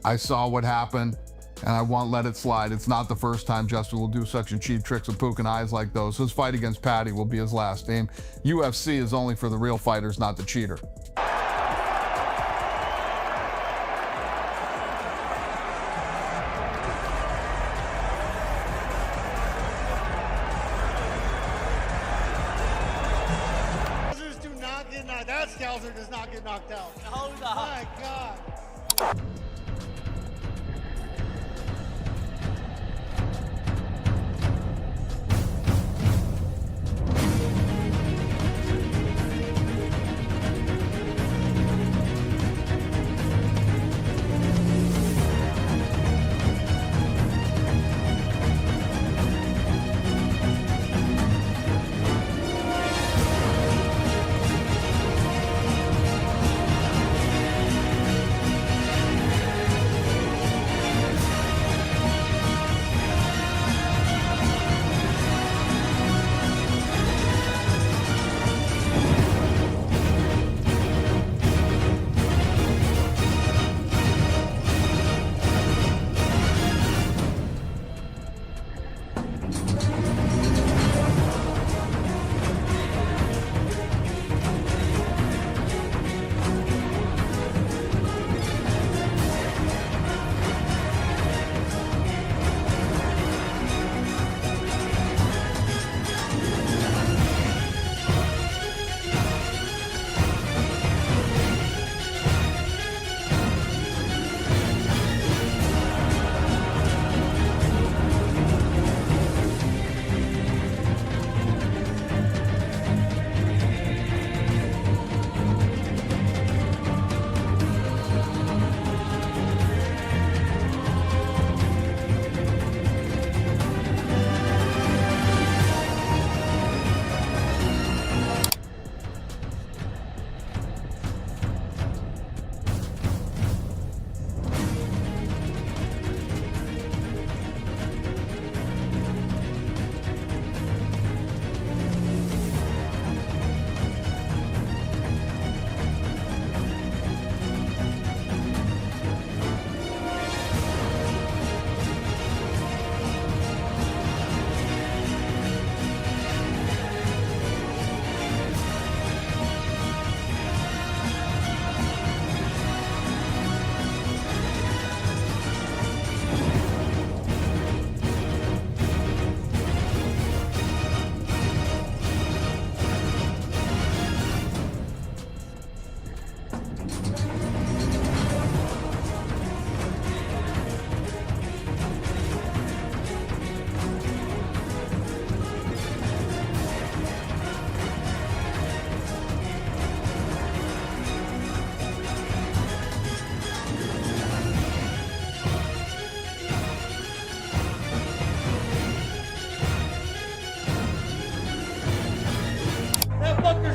I saw what happened, and I won't let it slide. It's not the first time Justin will do such cheap tricks with poking eyes like those. His fight against Paddy will be his last aim. UFC is only for the real fighters, not the cheater. That Scouser does not get knocked out. Hold on. My God.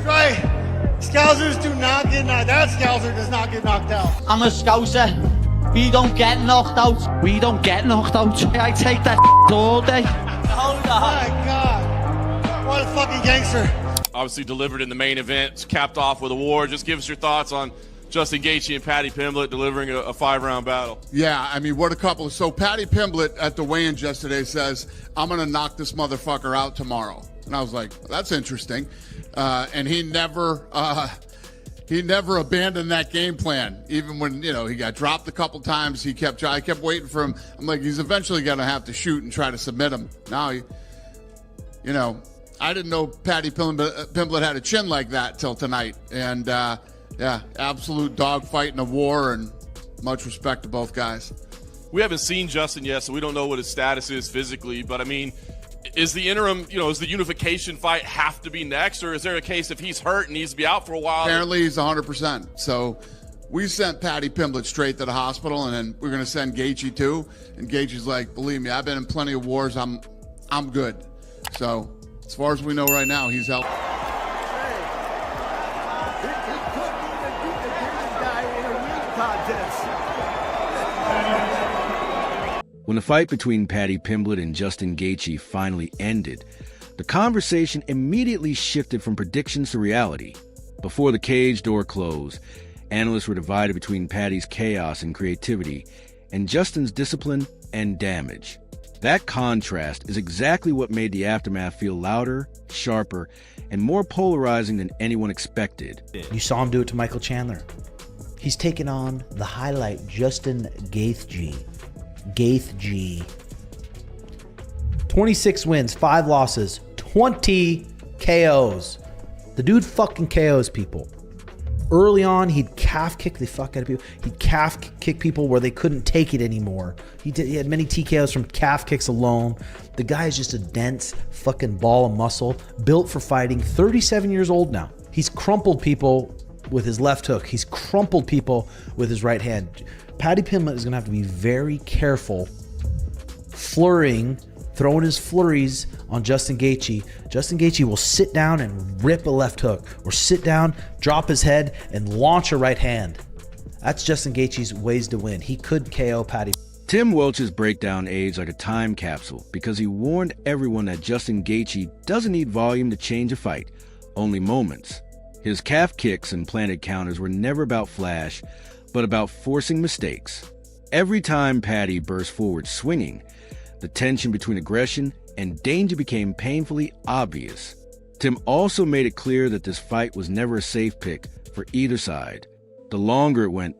Right. Scousers do not get knocked. That Scouser does not get knocked out. I'm a Scouser. We don't get knocked out. We don't get knocked out. I take that all day. Hold on. My God. What a fucking gangster. Obviously delivered in the main event, capped off with a war. Just give us your thoughts on Justin Gaethje and Paddy Pimblett delivering a 5-round battle. Yeah, I mean, what a couple. So Paddy Pimblett at the weigh-in yesterday says, I'm going to knock this motherfucker out tomorrow. And I was like, that's interesting. And he never abandoned that game plan. Even when, he got dropped a couple times, I kept waiting for him. I'm like, he's eventually going to have to shoot and try to submit him. Now, I didn't know Paddy Pimblett had a chin like that till tonight. And, absolute dogfight in a war, and much respect to both guys. We haven't seen Justin yet, so we don't know what his status is physically. But, I mean, is the interim, is the unification fight have to be next? Or is there a case if he's hurt and needs to be out for a while? Apparently he's 100%. So we sent Paddy Pimblett straight to the hospital, and then we're going to send Gaethje too. And Gaethje's like, believe me, I've been in plenty of wars. I'm good. So as far as we know right now, he's healthy. When the fight between Paddy Pimblett and Justin Gaethje finally ended, the conversation immediately shifted from predictions to reality. Before the cage door closed, analysts were divided between Paddy's chaos and creativity and Justin's discipline and damage. That contrast is exactly what made the aftermath feel louder, sharper, and more polarizing than anyone expected. You saw him do it to Michael Chandler. He's taken on the highlight, Justin Gaethje. Gaethje. 26 wins, 5 losses, 20 KOs. The dude fucking KOs people. Early on, he'd calf kick the fuck out of people. He'd calf kick people where they couldn't take it anymore. He had many TKOs from calf kicks alone. The guy is just a dense fucking ball of muscle, built for fighting. 37 years old now. He's crumpled people with his left hook. He's crumpled people with his right hand. Paddy Pimblett is going to have to be very careful throwing his flurries on Justin Gaethje. Justin Gaethje will sit down and rip a left hook, or sit down, drop his head, and launch a right hand. That's Justin Gaethje's ways to win. He could KO Paddy. Tim Welch's breakdown aged like a time capsule because he warned everyone that Justin Gaethje doesn't need volume to change a fight, only moments. His calf kicks and planted counters were never about flash, but about forcing mistakes. Every time Paddy burst forward swinging, the tension between aggression and danger became painfully obvious. Tim also made it clear that this fight was never a safe pick for either side. The longer it went,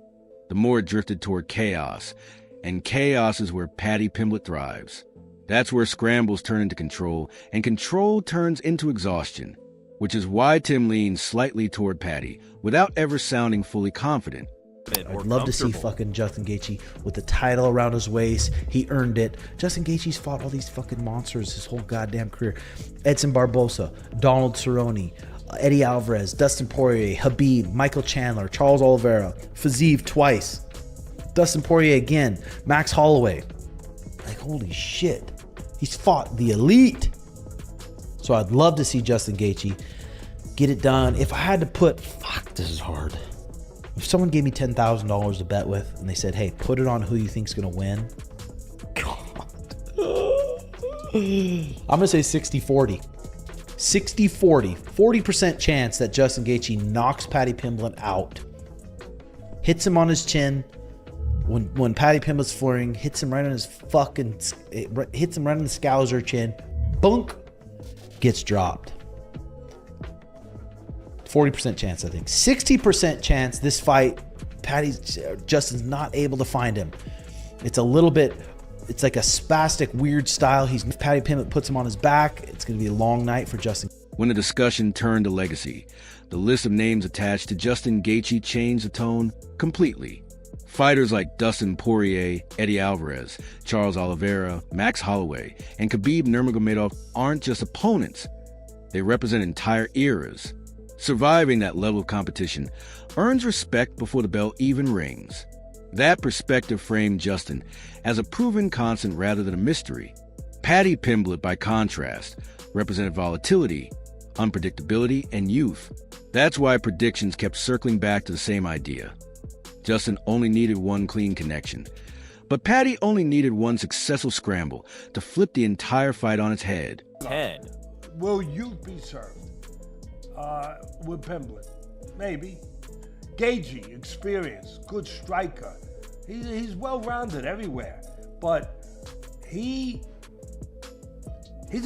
the more it drifted toward chaos, and chaos is where Paddy Pimblett thrives. That's where scrambles turn into control, and control turns into exhaustion, which is why Tim leans slightly toward Paddy, without ever sounding fully confident. I'd love to see fucking Justin Gaethje with the title around his waist. He earned it. Justin Gaethje's fought all these fucking monsters his whole goddamn career. Edson Barbosa, Donald Cerrone, Eddie Alvarez, Dustin Poirier, Khabib, Michael Chandler, Charles Oliveira, Fiziev twice, Dustin Poirier again, Max Holloway. Like, holy shit. He's fought the elite. So I'd love to see Justin Gaethje get it done. If I had to put, fuck, this is hard. If someone gave me $10,000 to bet with and they said, hey, put it on who you think's going to win. God. I'm going to say 60-40. 60-40. 40% chance that Justin Gaethje knocks Paddy Pimblett out. Hits him on his chin. When Paddy Pimblett's flurrying, hits him right on his fucking, hits him right on the scouser chin. Bunk. Gets dropped. 40% chance, I think. 60% chance this fight, Justin's not able to find him. It's a little bit, it's like a spastic, weird style. Paddy Pimblett puts him on his back. It's going to be a long night for Justin. When the discussion turned to legacy, the list of names attached to Justin Gaethje changed the tone completely. Fighters like Dustin Poirier, Eddie Alvarez, Charles Oliveira, Max Holloway, and Khabib Nurmagomedov aren't just opponents. They represent entire eras. Surviving that level of competition earns respect before the bell even rings. That perspective framed Justin as a proven constant rather than a mystery. Paddy Pimblett, by contrast, represented volatility, unpredictability, and youth. That's why predictions kept circling back to the same idea. Justin only needed one clean connection, but Paddy only needed one successful scramble to flip the entire fight on its head. Will you be served with Pimblett? Maybe. Gaethje, experience, good striker. He's well-rounded everywhere, but he's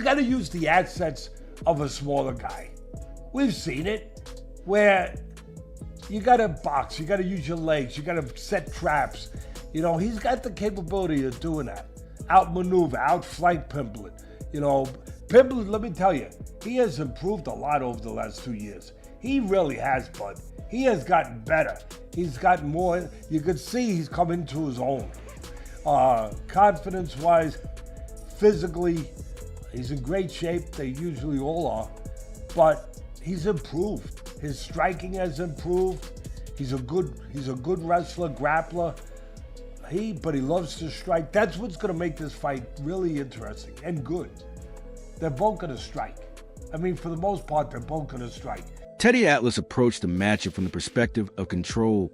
got to use the assets of a smaller guy. We've seen it, where you got to box, you got to use your legs, you got to set traps. You know, he's got the capability of doing that. Outmaneuver, outflank Pimblett. You know, Pimblett, let me tell you, he has improved a lot over the last 2 years. He really has, bud. He has gotten better. He's gotten more. You could see he's come into his own. Confidence-wise, physically, he's in great shape. They usually all are. But he's improved. His striking has improved. He's a good wrestler, grappler. But he loves to strike. That's what's going to make this fight really interesting and good. They're both going to strike. I mean, for the most part, they're both going to strike. Teddy Atlas approached the matchup from the perspective of control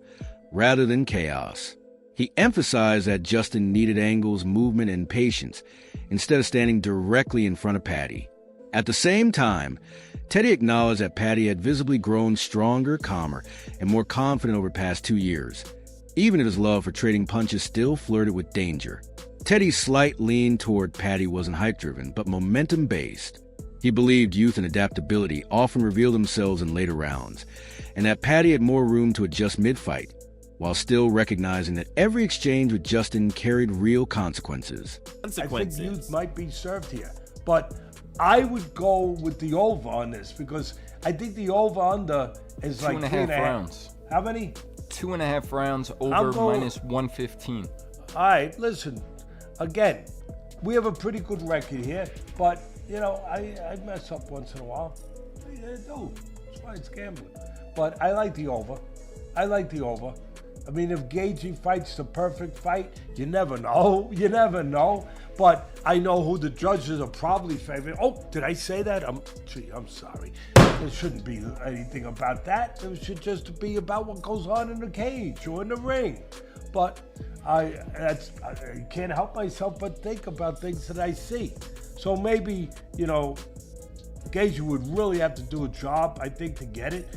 rather than chaos. He emphasized that Justin needed angles, movement, and patience instead of standing directly in front of Paddy. At the same time, Teddy acknowledged that Paddy had visibly grown stronger, calmer, and more confident over the past 2 years. even if his love for trading punches still flirted with danger. Teddy's slight lean toward Paddy wasn't hype-driven, but momentum-based. He believed youth and adaptability often reveal themselves in later rounds, and that Paddy had more room to adjust mid-fight, while still recognizing that every exchange with Justin carried real consequences. I think youth might be served here, but I would go with the over on this because I think the over-under is like 2.5 rounds. How many? 2.5 rounds over minus 115. All right, listen. Again, we have a pretty good record here, but you know, I mess up once in a while. I do. That's why it's gambling. But I like the over. I mean, if Gaethje fights the perfect fight, you never know. You never know. But I know who the judges are probably favoring. Oh, did I say that? I'm sorry. There shouldn't be anything about that. It should just be about what goes on in the cage or in the ring. But I can't help myself but think about things that I see. So maybe, you know, Gaethje would really have to do a job, I think, to get it,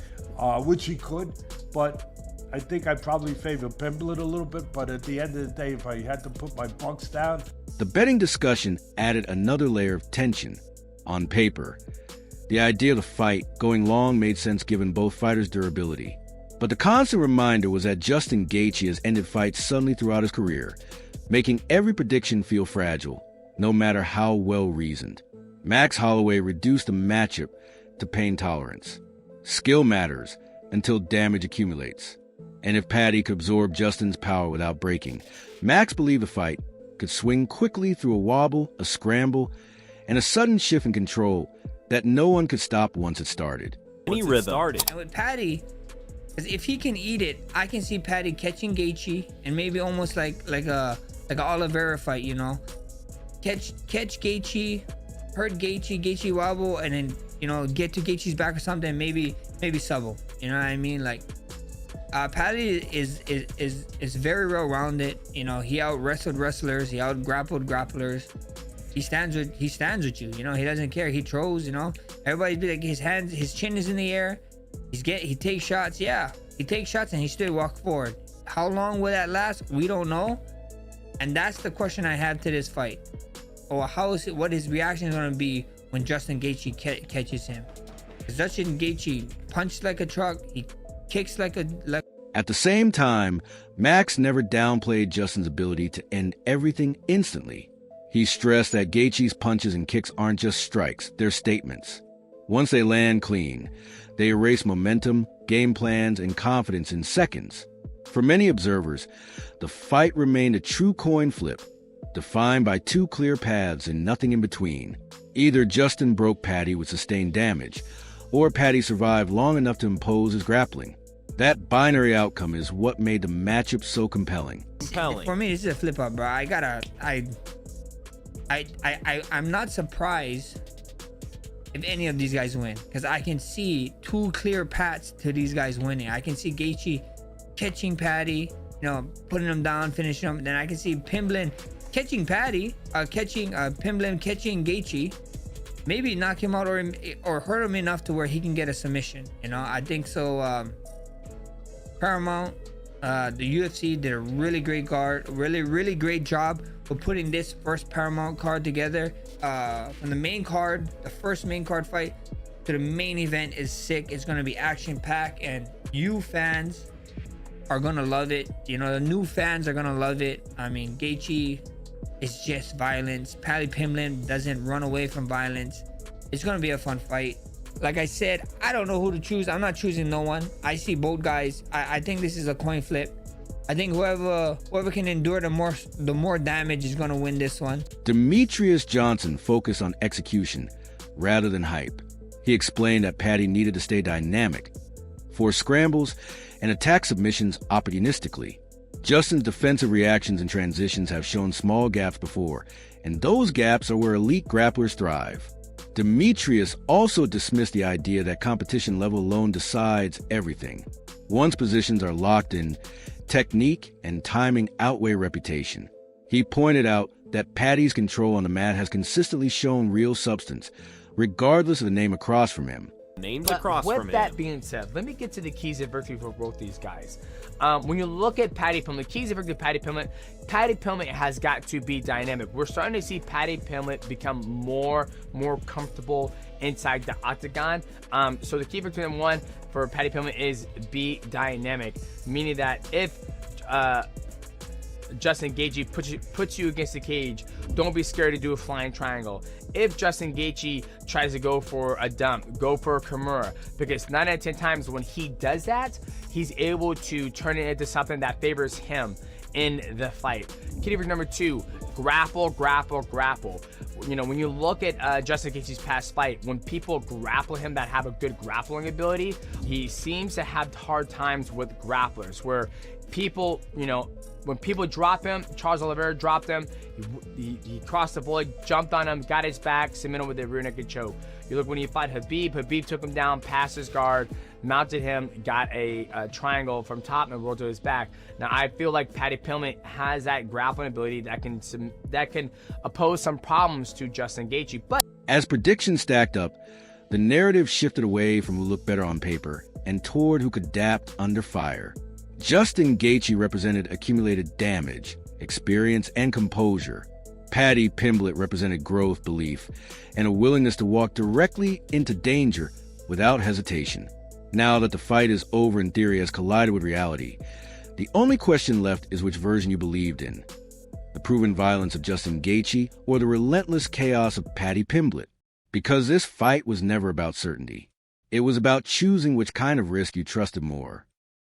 which he could. But I think I'd probably favor Pimblett a little bit. But at the end of the day, if I had to put my bucks down. The betting discussion added another layer of tension. On paper, the idea of the fight going long made sense given both fighters' durability. But the constant reminder was that Justin Gaethje has ended fights suddenly throughout his career, making every prediction feel fragile, no matter how well-reasoned. Max Holloway reduced the matchup to pain tolerance. Skill matters until damage accumulates. And if Paddy could absorb Justin's power without breaking, Max believed the fight could swing quickly through a wobble, a scramble, and a sudden shift in control that no one could stop once it started. And with Paddy, if he can eat it, I can see Paddy catching Gaethje and maybe almost like a Oliveira fight, you know. Catch Gaethje, hurt Gaethje wobble, and then, you know, get to Gaethje's back or something, maybe subtle. You know what I mean? Like, Paddy is very well-rounded. You know, he out-wrestled wrestlers, he out-grappled grapplers. He stands with you. You know, he doesn't care. He throws. You know, everybody be like, his chin is in the air. He takes shots. Yeah, he takes shots and he still walk forward. How long will that last? We don't know. And that's the question I have to this fight. Or what his reaction is going to be when Justin Gaethje catches him. Because Justin Gaethje punched like a truck. He kicks like a. At the same time, Max never downplayed Justin's ability to end everything instantly. He stressed that Gaethje's punches and kicks aren't just strikes, they're statements. Once they land clean, they erase momentum, game plans, and confidence in seconds. For many observers, the fight remained a true coin flip, defined by two clear paths and nothing in between. Either Justin broke Paddy with sustained damage, or Paddy survived long enough to impose his grappling. That binary outcome is what made the matchup so compelling. For me, this is a flip-up, bro. I'm not surprised if any of these guys win, because I can see two clear paths to these guys winning. I can see Gaethje catching Paddy, you know, putting him down, finishing him. Then I can see Pimblett catching Paddy, Pimblett catching Gaethje, maybe knock him out or hurt him enough to where he can get a submission. You know, I think so. Paramount, the UFC did a really great really great job for putting this first Paramount card together. From the main card, the first main card fight, to the main event is sick. It's gonna be action-packed, and you fans are gonna love it. You know, the new fans are gonna love it. I mean, Gaethje is just violence. Paddy Pimblett doesn't run away from violence. It's gonna be a fun fight. Like I said, I don't know who to choose. I'm not choosing no one. I see both guys. I think this is a coin flip. I think whoever can endure the more damage is gonna win this one. Demetrius Johnson focused on execution rather than hype. He explained that Paddy needed to stay dynamic, force scrambles, and attack submissions opportunistically. Justin's defensive reactions and transitions have shown small gaps before, and those gaps are where elite grapplers thrive. Demetrius also dismissed the idea that competition level alone decides everything. Once positions are locked in, technique and timing outweigh reputation. He pointed out that Paddy's control on the mat has consistently shown real substance, regardless of the name across from him. named But across with from that him. being said, let me get to the keys of victory for both these guys. When you look at Paddy Pimblett, keys of victory for Paddy Pimblett has got to be dynamic. We're starting to see Paddy Pimblett become more comfortable inside the octagon. So the key victory number one for Paddy Pimblett is be dynamic, meaning that if Justin Gaethje puts you against the cage, don't be scared to do a flying triangle. If Justin Gaethje tries to go for a dump, go for a Kimura, because 9 out of 10 times when he does that, he's able to turn it into something that favors him in the fight. Key victory number two, grapple. You know, when you look at Justin Gaethje's past fight, when people grapple him that have a good grappling ability, he seems to have hard times with grapplers, where people, you know, when people drop him, Charles Oliveira dropped him, he crossed the void, jumped on him, got his back, submitted with a rear naked choke. You look when he fought Habib took him down, passed his guard, mounted him, got a triangle from top and rolled to his back. Now I feel like Paddy Pimblett has that grappling ability that can oppose some problems to Justin Gaethje. But as predictions stacked up, the narrative shifted away from who looked better on paper and toward who could adapt under fire. Justin Gaethje represented accumulated damage, experience, and composure. Paddy Pimblett represented growth, belief, and a willingness to walk directly into danger without hesitation. Now that the fight is over and theory has collided with reality, the only question left is which version you believed in. The proven violence of Justin Gaethje or the relentless chaos of Paddy Pimblett. Because this fight was never about certainty. It was about choosing which kind of risk you trusted more.